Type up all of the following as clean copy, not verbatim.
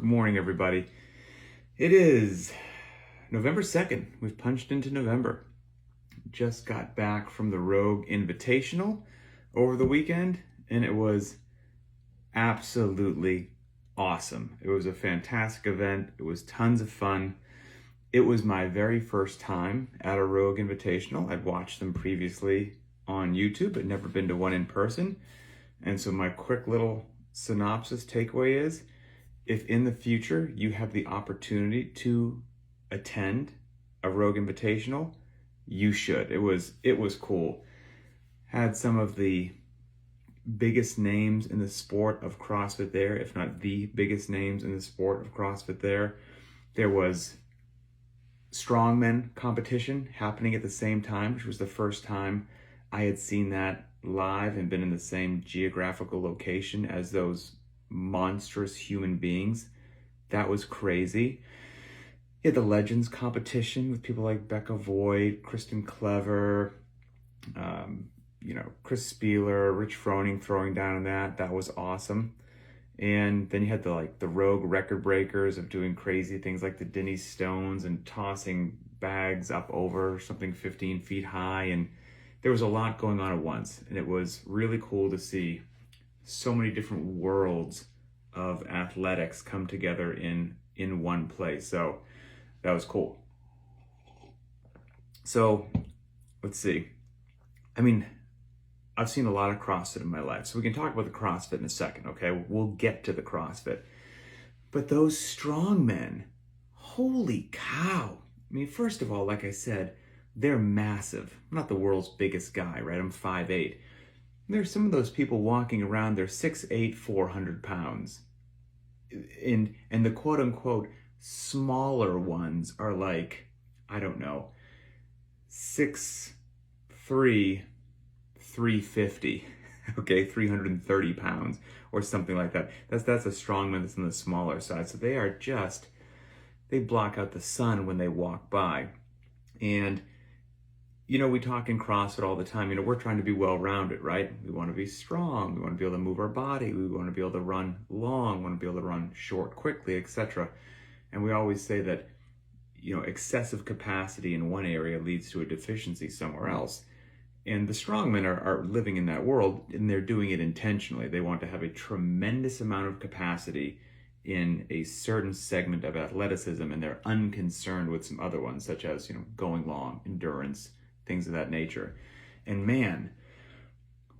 Good morning, everybody. It is November 2nd. We've punched into November. Just got back from the Rogue Invitational over the weekend, and it was absolutely awesome. It was a fantastic event. It was tons of fun. It was my very first time at a Rogue Invitational. I'd watched them previously on YouTube, but never been to one in person. And so my quick little synopsis takeaway is, if in the future you have the opportunity to attend a Rogue Invitational, you should. It was cool. Had some of the biggest names in the sport of CrossFit there, if not the biggest names in the sport of CrossFit there. There was Strongman competition happening at the same time, which was the first time I had seen that live and been in the same geographical location as those monstrous human beings. That was crazy. You had the Legends competition with people like Becca Voigt, Kristen Clever, Chris Spieler, Rich Froning throwing down on that. That was awesome. And then you had the rogue record breakers of doing crazy things like the Denny Stones and tossing bags up over something 15 feet high. And there was a lot going on at once. And it was really cool to see so many different worlds of athletics come together in one place. So that was cool. So let's see. I've seen a lot of CrossFit in my life, so we can talk about the CrossFit in a second, okay? We'll get to the CrossFit. But those strongmen, holy cow. First of all, like I said, they're massive. I'm not the world's biggest guy, right? I'm 5'8". There's some of those people walking around, they're 6'8", 400 pounds. And the quote unquote smaller ones are like, I don't know, 6'3", 350, okay, 330 pounds or something like that. That's a strongman that's on the smaller side. So they block out the sun when they walk by. And we talk in CrossFit all the time, we're trying to be well-rounded, right? We want to be strong. We want to be able to move our body. We want to be able to run long. We want to be able to run short quickly, etc. And we always say that, excessive capacity in one area leads to a deficiency somewhere else. And the strongmen are living in that world, and they're doing it intentionally. They want to have a tremendous amount of capacity in a certain segment of athleticism, and they're unconcerned with some other ones, such as, going long, endurance, things of that nature. And man,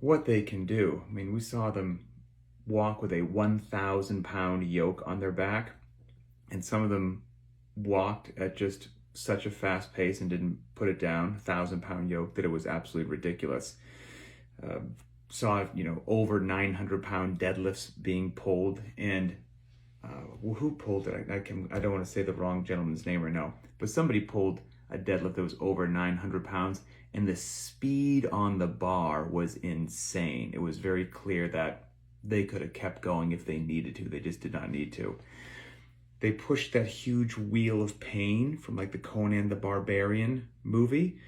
what they can do. We saw them walk with a 1,000-pound yoke on their back, and some of them walked at just such a fast pace and didn't put it down, 1,000-pound yoke, that it was absolutely ridiculous. Saw, over 900-pound deadlifts being pulled, and who pulled it? I don't want to say the wrong gentleman's name right now, but somebody pulled a deadlift that was over 900 pounds, and the speed on the bar was insane. It was very clear that they could have kept going if they needed to. They just did not need to. They pushed that huge wheel of pain from like the Conan the Barbarian movie.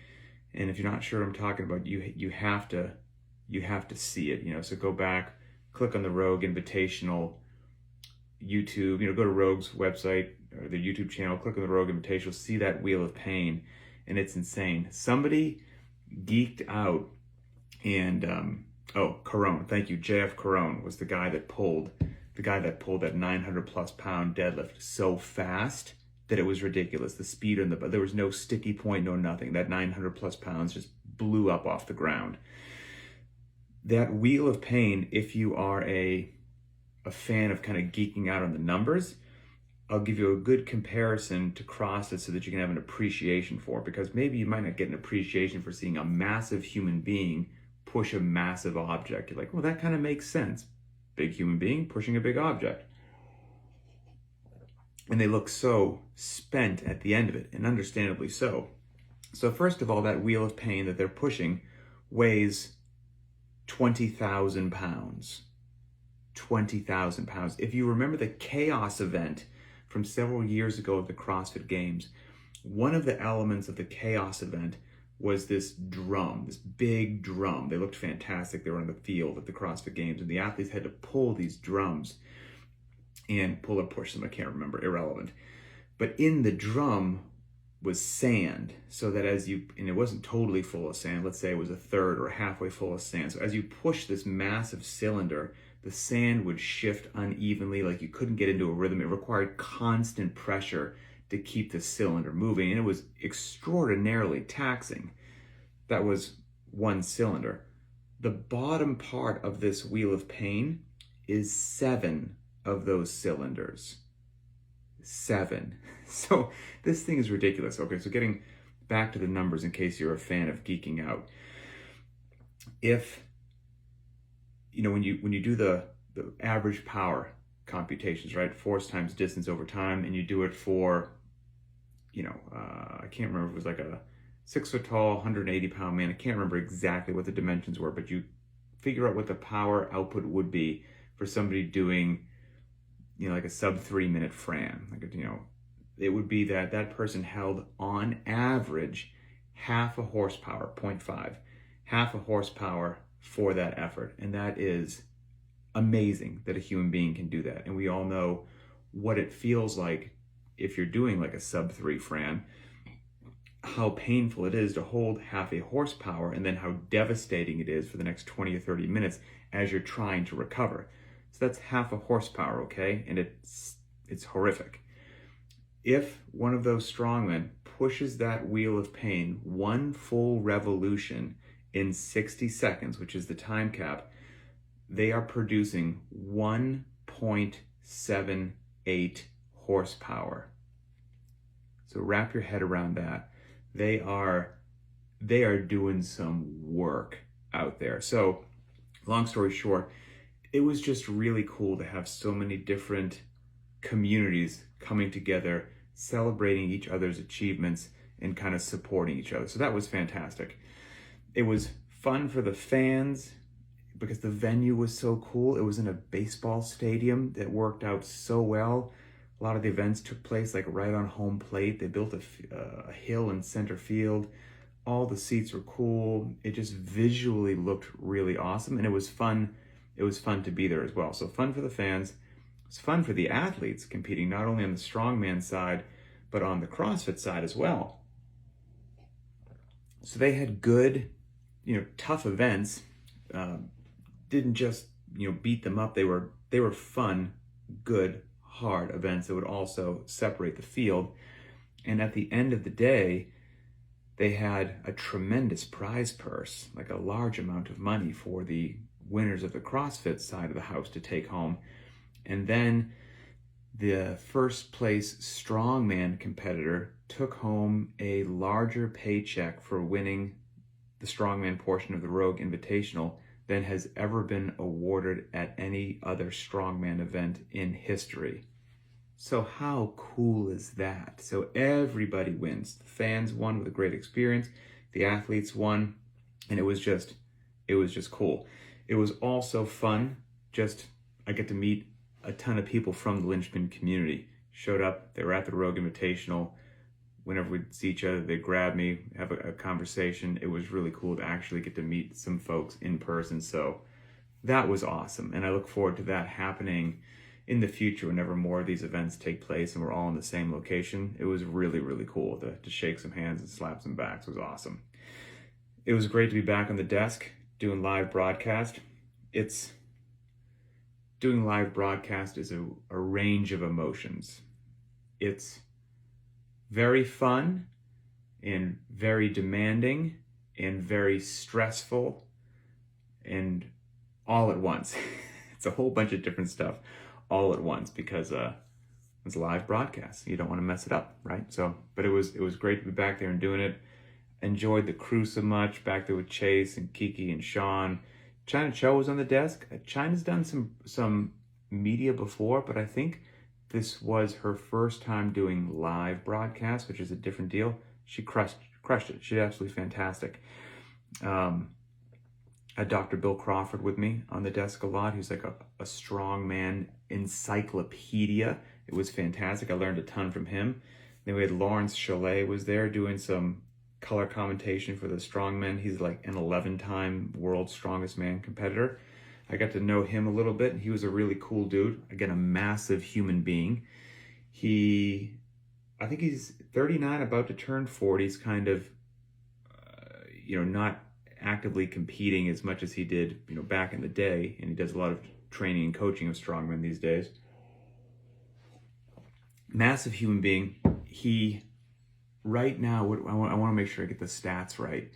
And if you're not sure what I'm talking about, you have to see it, so go back, click on the Rogue Invitational YouTube, go to Rogue's website or the YouTube channel, click on the Rogue Invitational, see that wheel of pain, and it's insane. Somebody geeked out, and Carone, thank you, JF Carone was the guy that pulled that 900+ pound deadlift so fast that it was ridiculous. The speed on there was no sticky point, no nothing. That 900+ pounds just blew up off the ground. That wheel of pain, if you are a fan of kind of geeking out on the numbers, I'll give you a good comparison to CrossFit so that you can have an appreciation for it, because maybe you might not get an appreciation for seeing a massive human being push a massive object. You're like, well, that kind of makes sense. Big human being pushing a big object. And they look so spent at the end of it, and understandably so. So first of all, that wheel of pain that they're pushing weighs 20,000 pounds. 20,000 pounds. If you remember the Chaos event from several years ago at the CrossFit Games, one of the elements of the Chaos event was this drum, this big drum. They looked fantastic. They were on the field at the CrossFit Games, and the athletes had to pull these drums. and pull or push them, I can't remember, irrelevant. But in the drum was sand, so that and it wasn't totally full of sand, let's say it was a third or halfway full of sand. So as you push this massive cylinder, the sand would shift unevenly, like you couldn't get into a rhythm. It required constant pressure to keep the cylinder moving, and it was extraordinarily taxing. That was one cylinder. The bottom part of this wheel of pain is 7 of those cylinders. 7. So this thing is ridiculous. Okay, so getting back to the numbers in case you're a fan of geeking out. If, when you do the average power computations, right? Force times distance over time, and you do it for, I can't remember if it was like a 6 foot tall, 180 pound man. I can't remember exactly what the dimensions were, but you figure out what the power output would be for somebody doing, like a sub 3 minute Fran. It would be that person held on average half a horsepower, 0.5, half a horsepower for that effort. And that is amazing that a human being can do that. And we all know what it feels like if you're doing like a sub 3 Fran, how painful it is to hold half a horsepower, and then how devastating it is for the next 20 or 30 minutes as you're trying to recover. So that's half a horsepower, okay? And it's horrific. If one of those strongmen pushes that wheel of pain 1 full revolution in 60 seconds, which is the time cap, they are producing 1.78 horsepower. So wrap your head around that. They are doing some work out there. So long story short, it was just really cool to have so many different communities coming together, celebrating each other's achievements and kind of supporting each other. So that was fantastic. It was fun for the fans because the venue was so cool. It was in a baseball stadium that worked out so well. A lot of the events took place like right on home plate. They built a hill in center field. All the seats were cool. It just visually looked really awesome, and it was fun. It was fun to be there as well. So fun for the fans. It's fun for the athletes competing, not only on the strongman side, but on the CrossFit side as well. So they had good, tough events. Didn't just, beat them up. They were fun, good, hard events that would also separate the field. And at the end of the day, they had a tremendous prize purse, like a large amount of money for the winners of the CrossFit side of the house to take home. And then the first place strongman competitor took home a larger paycheck for winning the strongman portion of the Rogue Invitational than has ever been awarded at any other strongman event in history. So how cool is that? So everybody wins. The fans won with a great experience. The athletes won, and it was just cool. It was also fun. I get to meet a ton of people from the Linchpin community. Showed up, they were at the Rogue Invitational. Whenever we'd see each other, they'd grab me, have a conversation. It was really cool to actually get to meet some folks in person. So that was awesome. And I look forward to that happening in the future whenever more of these events take place and we're all in the same location. It was really, really cool to shake some hands and slap some backs. It was awesome. It was great to be back on the desk doing live broadcast. Doing live broadcast is a range of emotions. It's very fun and very demanding and very stressful and all at once. It's a whole bunch of different stuff all at once because it's a live broadcast. You don't want to mess it up, right? But it was great to be back there and doing it. Enjoyed the crew so much, back there with Chase and Kiki and Sean. China Cho was on the desk. China's done some media before, but I think this was her first time doing live broadcast, which is a different deal. She crushed it. She did absolutely fantastic. I had Dr. Bill Crawford with me on the desk a lot. He's like a strongman encyclopedia. It was fantastic. I learned a ton from him. Then we had Lawrence Chalet was there doing some color commentation for the strongmen. He's like an 11-time world's strongest man competitor. I got to know him a little bit, and he was a really cool dude. Again, a massive human being. I think he's 39, about to turn 40. He's kind of, not actively competing as much as he did, back in the day. And he does a lot of training and coaching of strongmen these days. Massive human being. Right now, I want to make sure I get the stats right.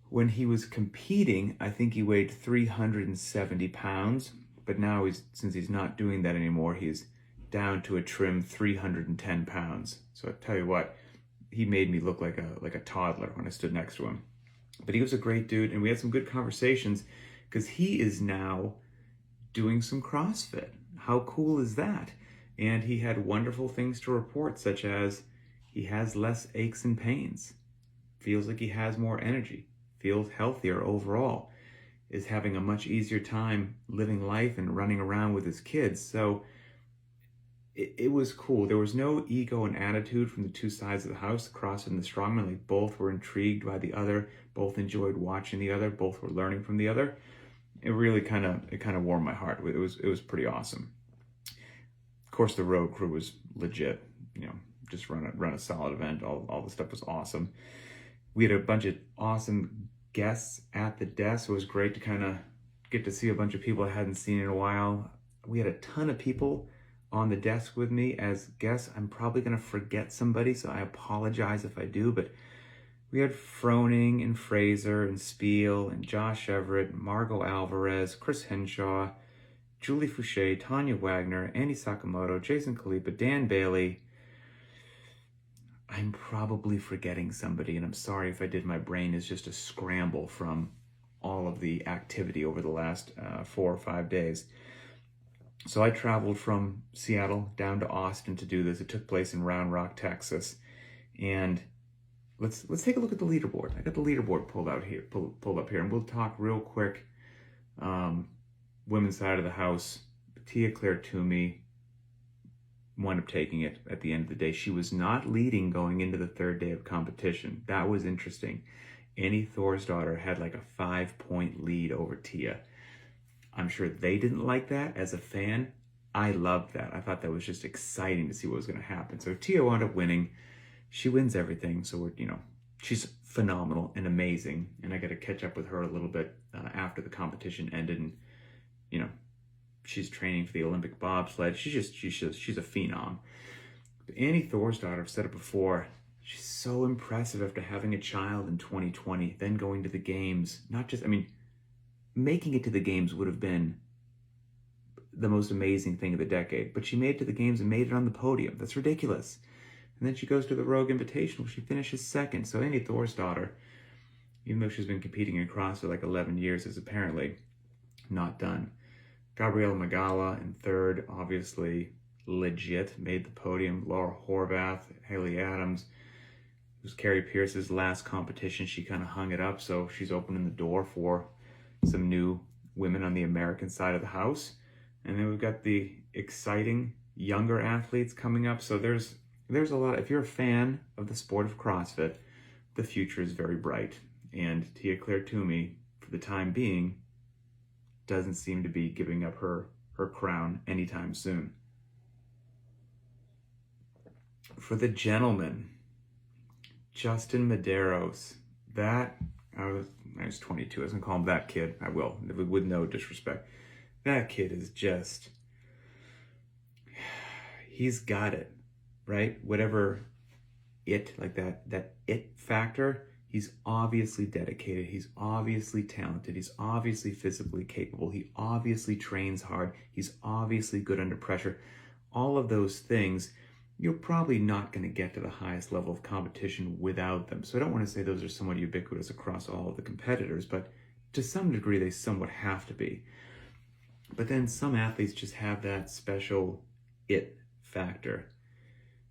When he was competing, I think he weighed 370 pounds, but now since he's not doing that anymore, he's down to a trim 310 pounds. So I tell you what, he made me look like a toddler when I stood next to him. But he was a great dude, and we had some good conversations because he is now doing some CrossFit. How cool is that? And he had wonderful things to report, such as he has less aches and pains, feels like he has more energy, feels healthier overall, is having a much easier time living life and running around with his kids. So it was cool. There was no ego and attitude from the two sides of the house, the CrossFit and the Strongman. Like, both were intrigued by the other, both enjoyed watching the other, both were learning from the other. It really kind of warmed my heart. It was pretty awesome. Of course, the road crew was legit. Just run a solid event. All the stuff was awesome. We had a bunch of awesome guests at the desk. It was great to kind of get to see a bunch of people I hadn't seen in a while. We had a ton of people on the desk with me as guests. I'm probably going to forget somebody, so I apologize if I do, but we had Froning and Fraser and Spiel and Josh Everett, Margot Alvarez, Chris Henshaw, Julie Fouché, Tanya Wagner, Andy Sakamoto, Jason Kalipa, Dan Bailey. I'm probably forgetting somebody, and I'm sorry if I did. My brain is just a scramble from all of the activity over the last 4 or 5 days. So I traveled from Seattle down to Austin to do this. It took place in Round Rock, Texas. And let's take a look at the leaderboard. I got the leaderboard pulled up here, and we'll talk real quick. Women's side of the house, Tia Claire Toomey wound up taking it at the end of the day. She was not leading going into the third day of competition. That was interesting. Annie Thorsdottir had like a 5-point lead over Tia. I'm sure they didn't like that. As a fan, I loved that. I thought that was just exciting to see what was going to happen. So Tia wound up winning. She wins everything. So she's phenomenal and amazing. And I got to catch up with her a little bit after the competition ended. And she's training for the Olympic bobsled. She's a phenom. But Annie Thorsdottir, I've said it before, she's so impressive after having a child in 2020, then going to the games. Making it to the games would have been the most amazing thing of the decade, but she made it to the games and made it on the podium. That's ridiculous. And then she goes to the Rogue Invitational. She finishes second. So Annie Thorsdottir, even though she's been competing in CrossFit like 11 years, is apparently not done. Gabrielle Magala in third, obviously legit, made the podium. Laura Horvath, Haley Adams. It was Carrie Pierce's last competition. She kind of hung it up, so she's opening the door for some new women on the American side of the house. And then we've got the exciting younger athletes coming up. So there's a lot. If you're a fan of the sport of CrossFit, the future is very bright. And Tia Claire Toomey, for the time being, doesn't seem to be giving up her crown anytime soon. For the gentlemen, Justin Medeiros, I was 22. I was gonna call him that kid. I will, with no disrespect. That kid is just, he's got it, right? Whatever it, like that it factor, he's obviously dedicated. He's obviously talented. He's obviously physically capable. He obviously trains hard. He's obviously good under pressure. All of those things, you're probably not going to get to the highest level of competition without them. So I don't want to say those are somewhat ubiquitous across all of the competitors, but to some degree they somewhat have to be. But then some athletes just have that special it factor.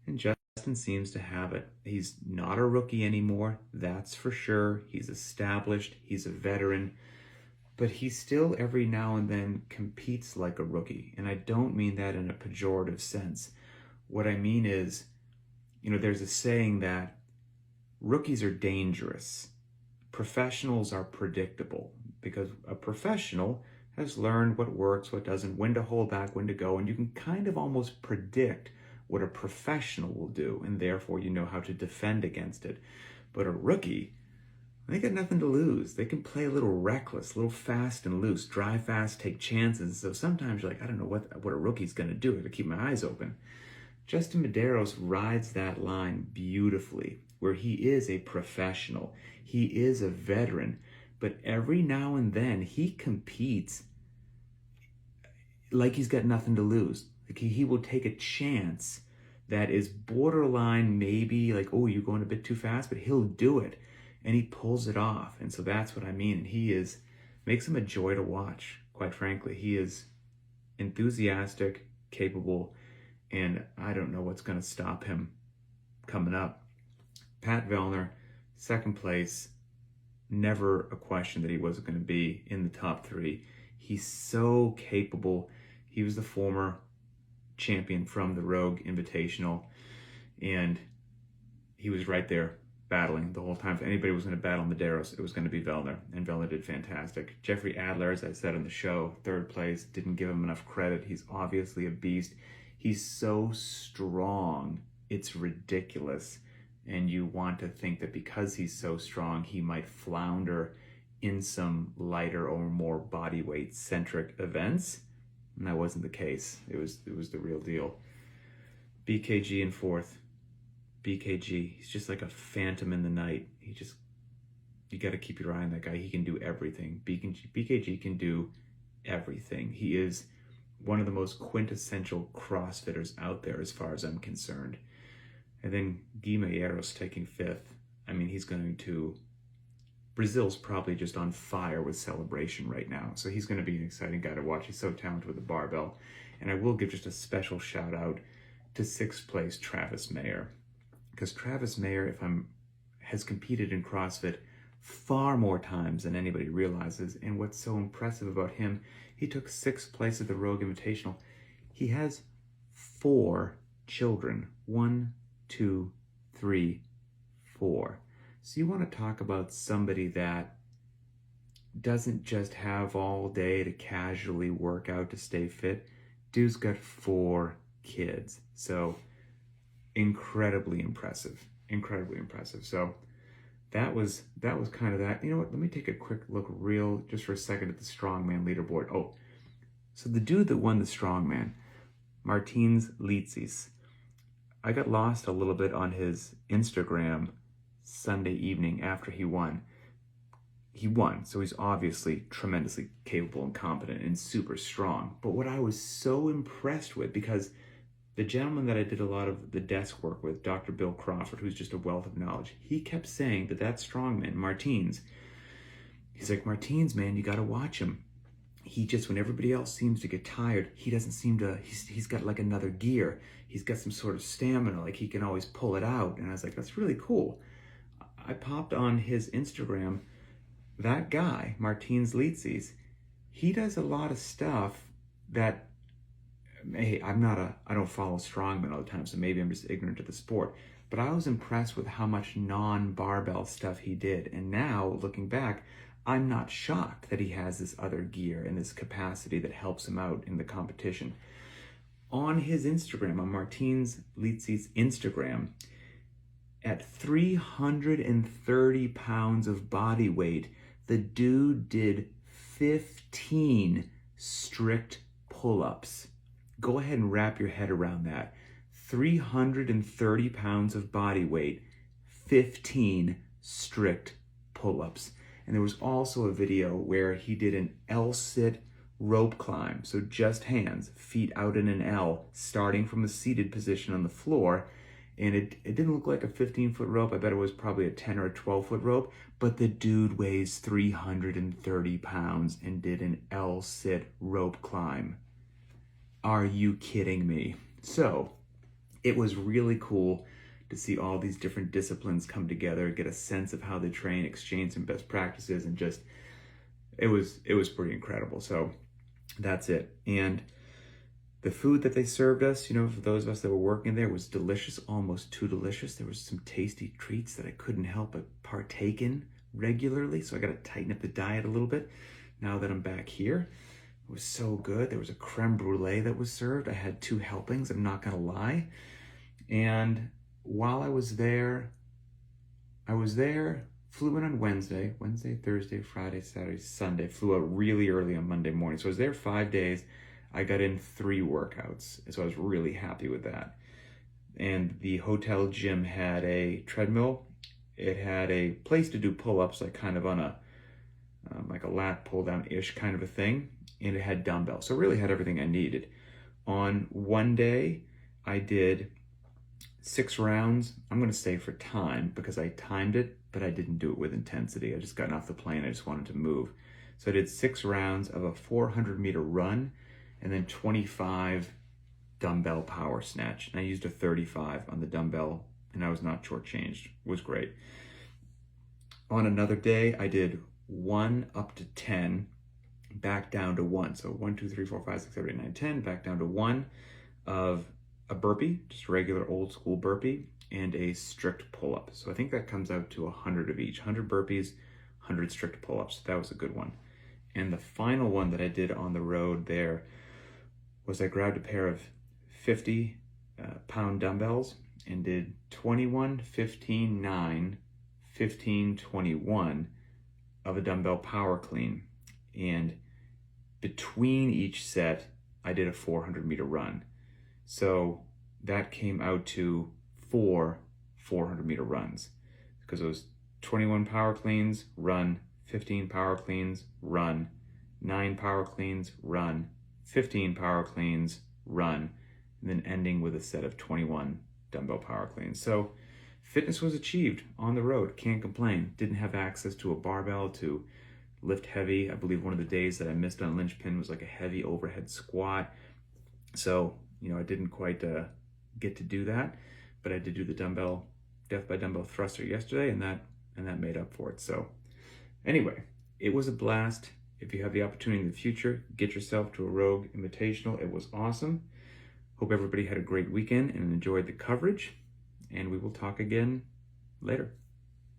And Justin seems to have it. He's not a rookie anymore, that's for sure. He's established, he's a veteran, but he still every now and then competes like a rookie. And I don't mean that in a pejorative sense. What I mean is, there's a saying that rookies are dangerous. Professionals are predictable, because a professional has learned what works, what doesn't, when to hold back, when to go, and you can kind of almost predict what a professional will do, and therefore you know how to defend against it. But a rookie, they got nothing to lose. They can play a little reckless, a little fast and loose, drive fast, take chances. So sometimes you're like, I don't know what a rookie's going to do. I got to keep my eyes open. Justin Medeiros rides that line beautifully, where he is a professional. He is a veteran, but every now and then he competes like he's got nothing to lose. Like he will take a chance that is borderline, maybe like, oh, you're going a bit too fast, but he'll do it. And he pulls it off. And so that's what I mean. And he makes him a joy to watch, quite frankly. He is enthusiastic, capable, and I don't know what's going to stop him coming up. Pat Vellner, second place, never a question that he wasn't going to be in the top 3. He's so capable. He was the former champion from the Rogue Invitational, and he was right there battling the whole time. If anybody was going to battle Medeiros, it was going to be Vellner, and Vellner did fantastic. Jeffrey Adler, as I said on the show, third place, didn't give him enough credit. He's obviously a beast. He's so strong, it's ridiculous. And you want to think that because he's so strong, he might flounder in some lighter or more body weight centric events. And that wasn't the case. It was the real deal. BKG in fourth. BKG, he's just like a phantom in the night. You got to keep your eye on that guy. He can do everything. BKG can do everything. He is one of the most quintessential CrossFitters out there as far as I'm concerned. And then Guy Medeiros taking fifth. I mean, Brazil's probably just on fire with celebration right now. So he's going to be an exciting guy to watch. He's so talented with the barbell. And I will give just a special shout out to sixth place Travis Mayer. Because Travis Mayer, has competed in CrossFit far more times than anybody realizes. And what's so impressive about him, he took sixth place at the Rogue Invitational. He has 4 children. 1, 2, 3, 4. So you want to talk about somebody that doesn't just have all day to casually work out to stay fit. Dude's got 4 kids. So incredibly impressive. So that was kind of that. You know what? Let me take a quick look just for a second at the Strongman Leaderboard. Oh, so the dude that won the Strongman, Martins Litzis, I got lost a little bit on his Instagram Sunday evening after he won. He won, so he's obviously tremendously capable and competent and super strong. But what I was so impressed with, because the gentleman that I did a lot of the desk work with, Dr. Bill Crawford, who's just a wealth of knowledge, he kept saying that strongman, Martins, he's like, Martins, man, you got to watch him. He just, when everybody else seems to get tired, he doesn't seem to, he's got like another gear. He's got some sort of stamina, like he can always pull it out. And I was like, that's really cool. I popped on his Instagram. That guy, Martins Litzis, he does a lot of stuff that, hey, I don't follow strongmen all the time, so maybe I'm just ignorant of the sport. But I was impressed with how much non-barbell stuff he did. And now, looking back, I'm not shocked that he has this other gear and this capacity that helps him out in the competition. On his Instagram, on Martins Litzis' Instagram, at 330 pounds of body weight, the dude did 15 strict pull-ups. Go ahead and wrap your head around that. 330 pounds of body weight, 15 strict pull-ups. And there was also a video where he did an L-sit rope climb. So just hands, feet out in an L, starting from a seated position on the floor. And it didn't look like a 15-foot rope. I bet it was probably a 10 or a 12-foot rope. But the dude weighs 330 pounds and did an L-sit rope climb. Are you kidding me? So it was really cool to see all these different disciplines come together, get a sense of how they train, exchange some best practices, and just, it was pretty incredible. So that's it. And the food that they served us, for those of us that were working there, was delicious, almost too delicious. There was some tasty treats that I couldn't help but partake in regularly. So I got to tighten up the diet a little bit now that I'm back here. It was so good. There was a creme brulee that was served. I had 2 helpings, I'm not gonna lie. And while I was there, flew in on Wednesday, Thursday, Friday, Saturday, Sunday, flew out really early on Monday morning. So I was there 5 days. I got in 3 workouts. So I was really happy with that. And the hotel gym had a treadmill. It had a place to do pull-ups, like kind of on a, like a lat pull-down-ish kind of a thing. And it had dumbbells. So it really had everything I needed. On one day, I did 6 rounds. I'm going to say for time because I timed it, but I didn't do it with intensity. I just gotten off the plane. I just wanted to move. So I did 6 rounds of a 400-meter run and then 25 dumbbell power snatch. And I used a 35 on the dumbbell, and I was not shortchanged. It was great. On another day, I did 1 up to 10, back down to 1. So 1, 2, 3, 4, 5, 6, 7, 8, 9, 10, back down to 1 of a burpee, just a regular old school burpee, and a strict pull-up. So I think that comes out to 100 of each, 100 burpees, 100 strict pull-ups. That was a good one. And the final one that I did on the road there was I grabbed a pair of 50-pound dumbbells and did 21, 15, 9, 15, 21 of a dumbbell power clean. And between each set, I did a 400-meter run. So that came out to 4 400-meter runs because it was 21 power cleans, run, 15 power cleans, run, 9 power cleans, run, 15 power cleans, run, and then ending with a set of 21 dumbbell power cleans. So fitness was achieved on the road. Can't complain. Didn't have access to a barbell to lift heavy. I believe one of the days that I missed on Linchpin was like a heavy overhead squat. So, I didn't quite get to do that, but I did do the death by dumbbell thruster yesterday, and that made up for it. So anyway, it was a blast. If you have the opportunity in the future, get yourself to a Rogue Invitational. It was awesome. Hope everybody had a great weekend and enjoyed the coverage, and we will talk again later.